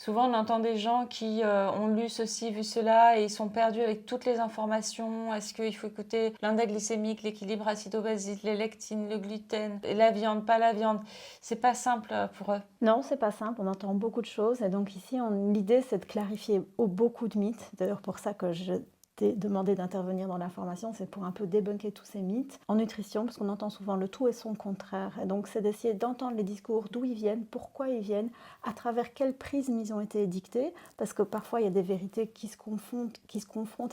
Souvent, on entend des gens qui ont lu ceci, vu cela, et ils sont perdus avec toutes les informations. Est-ce qu'il faut écouter l'index glycémique, l'équilibre acido-basique, les lectines, le gluten, et la viande, pas la viande? C'est pas simple pour eux. Non, c'est pas simple, on entend beaucoup de choses et donc ici, l'idée c'est de clarifier beaucoup de mythes. D'ailleurs pour ça que je t'ai demandé d'intervenir dans la formation, c'est pour un peu débunker tous ces mythes en nutrition, parce qu'on entend souvent le tout et son contraire. Et donc c'est d'essayer d'entendre les discours, d'où ils viennent, pourquoi ils viennent, à travers quel prisme ils ont été édictés, parce que parfois il y a des vérités qui se confrontent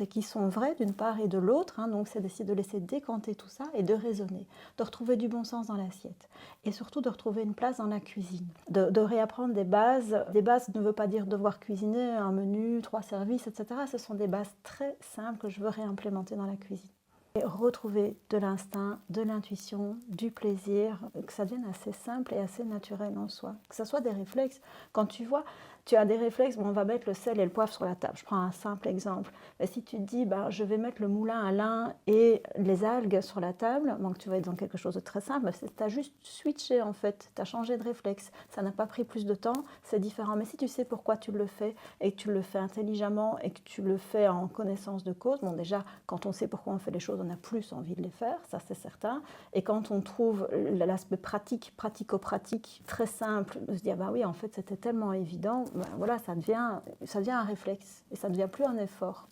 et qui sont vraies d'une part et de l'autre. Donc c'est d'essayer de laisser décanter tout ça et de raisonner, de retrouver du bon sens dans l'assiette et surtout de retrouver une place dans la cuisine, de réapprendre des bases. Des bases ne veut pas dire devoir cuisiner un menu, 3 services, etc. Ce sont des bases très simples que je veux réimplémenter dans la cuisine. Et retrouver de l'instinct, de l'intuition, du plaisir, que ça devienne assez simple et assez naturel en soi. Que ça soit des réflexes. Quand tu vois, tu as des réflexes, bon, on va mettre le sel et le poivre sur la table. Je prends un simple exemple. Mais si tu te dis, je vais mettre le moulin à lin et les algues sur la table, donc tu vas être dans quelque chose de très simple, tu as juste switché en fait, tu as changé de réflexe. Ça n'a pas pris plus de temps, c'est différent. Mais si tu sais pourquoi tu le fais et que tu le fais intelligemment et que tu le fais en connaissance de cause, bon déjà, quand on sait pourquoi on fait les choses, on a plus envie de les faire, ça c'est certain. Et quand on trouve l'aspect pratique, pratico-pratique, très simple, de se dire, oui, en fait, c'était tellement évident, voilà, ça devient un réflexe et ça ne devient plus un effort.